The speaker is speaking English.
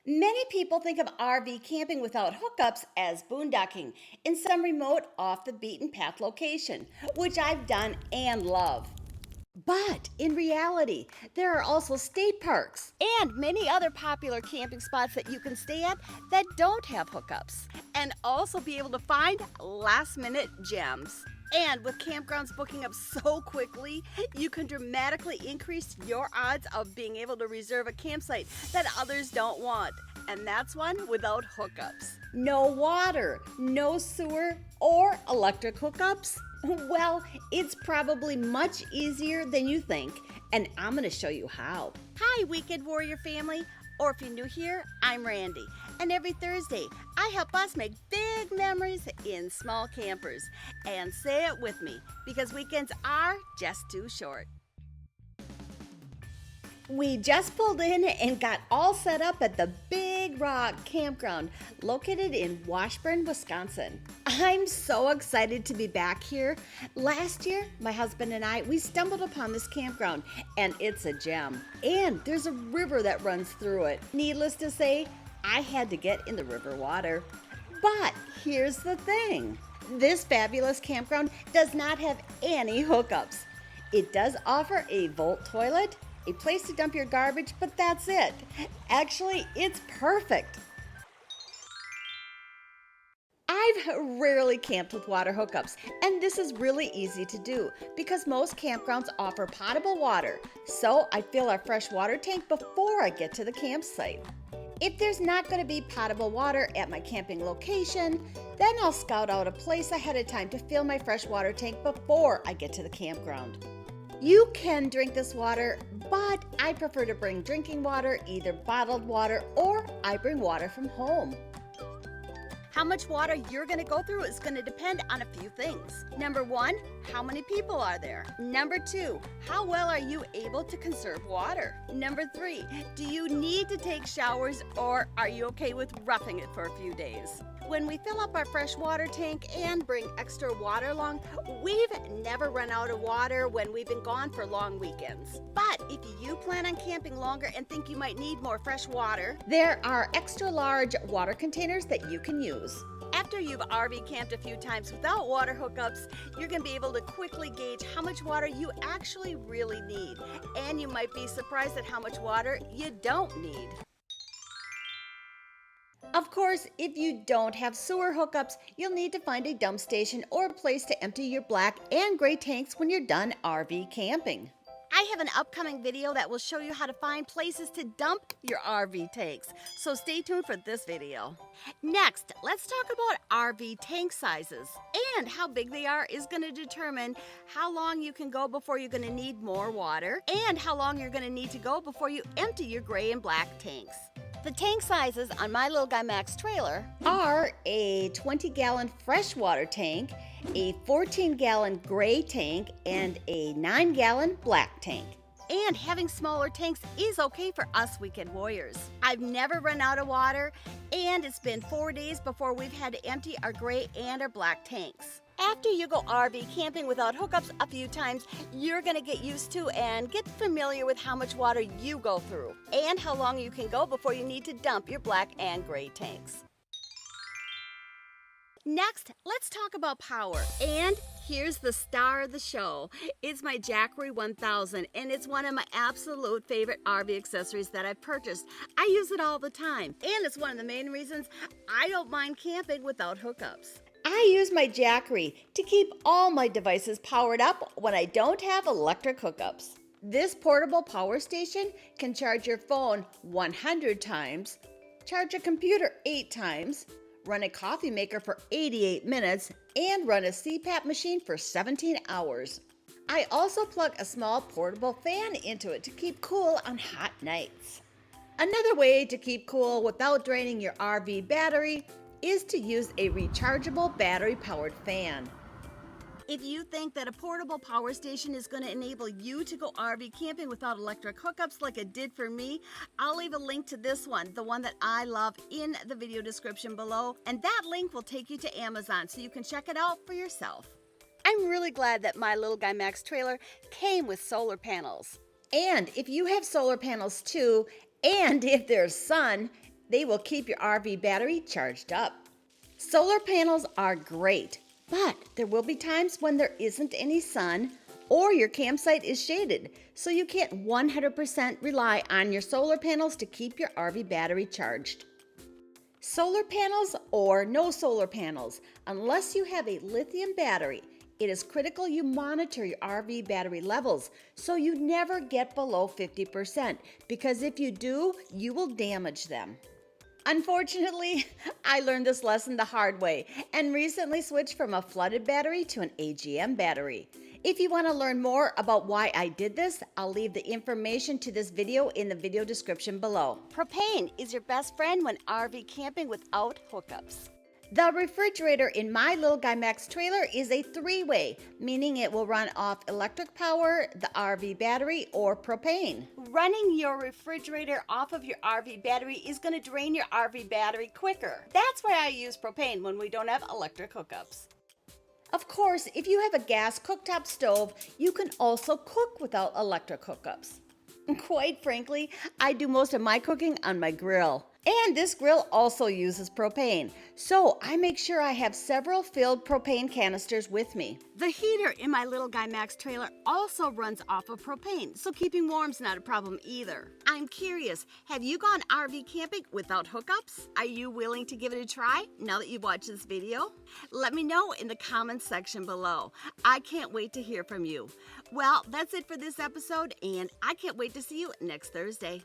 Many people think of RV camping without hookups as boondocking in some remote off the beaten path location, which I've done and love. But in reality, there are also state parks and many other popular camping spots that you can stay at that don't have hookups, and also be able to find last minute gems. And with campgrounds booking up so quickly, you can dramatically increase your odds of being able to reserve a campsite that others don't want. And that's one without hookups. No water, no sewer, or electric hookups? Well, it's probably much easier than you think, and I'm going to show you how. Hi, Weekend Warrior family, or if you're new here, I'm Randy, and every Thursday, I help us make big memories in small campers. And say it with me, because weekends are just too short. We just pulled in and got all set up at the Big Rock Campground located in Washburn, Wisconsin. I'm so excited to be back here. Last year, my husband and we stumbled upon this campground, and it's a gem. And there's a river that runs through it. Needless to say, I had to get in the river water. But here's the thing. This fabulous campground does not have any hookups. It does offer a vault toilet, a place to dump your garbage, but that's it. Actually, it's perfect. I've rarely camped with water hookups, and this is really easy to do because most campgrounds offer potable water, so I fill our fresh water tank before I get to the campsite. If there's not going to be potable water at my camping location, then I'll scout out a place ahead of time to fill my fresh water tank before I get to the campground. You can drink this water, but I prefer to bring drinking water, either bottled water or I bring water from home. How much water you're going to go through is going to depend on a few things. Number one, how many people are there? Number two, how well are you able to conserve water? Number three, do you need to take showers or are you okay with roughing it for a few days? When we fill up our fresh water tank and bring extra water along, we've never run out of water when we've been gone for long weekends. But if you plan on camping longer and think you might need more fresh water, there are extra large water containers that you can use. After you've RV camped a few times without water hookups, you're going to be able to quickly gauge how much water you actually really need. And you might be surprised at how much water you don't need. Of course, if you don't have sewer hookups, you'll need to find a dump station or a place to empty your black and gray tanks when you're done RV camping. I have an upcoming video that will show you how to find places to dump your RV tanks, so stay tuned for this video. Next, let's talk about RV tank sizes, and how big they are is going to determine how long you can go before you're going to need more water, and how long you're going to need to go before you empty your gray and black tanks. The tank sizes on my Little Guy Max trailer are a 20-gallon freshwater tank, a 14-gallon gray tank, and a 9-gallon black tank. And having smaller tanks is okay for us weekend warriors. I've never run out of water, and it's been 4 days before we've had to empty our gray and our black tanks. After you go RV camping without hookups a few times, you're going to get used to and get familiar with how much water you go through and how long you can go before you need to dump your black and gray tanks. Next, let's talk about power. And here's the star of the show. It's my Jackery 1000, and it's one of my absolute favorite RV accessories that I've purchased. I use it all the time, and it's one of the main reasons I don't mind camping without hookups. I use my Jackery to keep all my devices powered up when I don't have electric hookups. This portable power station can charge your phone 100 times, charge a computer 8 times, run a coffee maker for 88 minutes, and run a CPAP machine for 17 hours. I also plug a small portable fan into it to keep cool on hot nights. Another way to keep cool without draining your RV battery is to use a rechargeable battery-powered fan. If you think that a portable power station is going to enable you to go RV camping without electric hookups like it did for me, I'll leave a link to this one, the one that I love, in the video description below, and that link will take you to Amazon so you can check it out for yourself. I'm really glad that my Little Guy Max trailer came with solar panels. And if you have solar panels too, and if there's sun, They will keep your RV battery charged up. Solar panels are great, but there will be times when there isn't any sun or your campsite is shaded, so you can't 100% rely on your solar panels to keep your RV battery charged. Solar panels or no solar panels, unless you have a lithium battery, it is critical you monitor your RV battery levels so you never get below 50%, because if you do, you will damage them. Unfortunately, I learned this lesson the hard way and recently switched from a flooded battery to an AGM battery. If you want to learn more about why I did this, I'll leave the information to this video in the video description below. Propane is your best friend when RV camping without hookups. The refrigerator in my Little Guy Max trailer is a three-way, meaning it will run off electric power, the RV battery, or propane. Running your refrigerator off of your RV battery is going to drain your RV battery quicker. That's why I use propane when we don't have electric hookups. Of course, if you have a gas cooktop stove, you can also cook without electric hookups. Quite frankly, I do most of my cooking on my grill. And this grill also uses propane, so I make sure I have several filled propane canisters with me. The heater in my Little Guy Max trailer also runs off of propane, so keeping warm's not a problem either. I'm curious, have you gone RV camping without hookups? Are you willing to give it a try now that you've watched this video? Let me know in the comments section below. I can't wait to hear from you. Well, that's it for this episode, and I can't wait to see you next Thursday.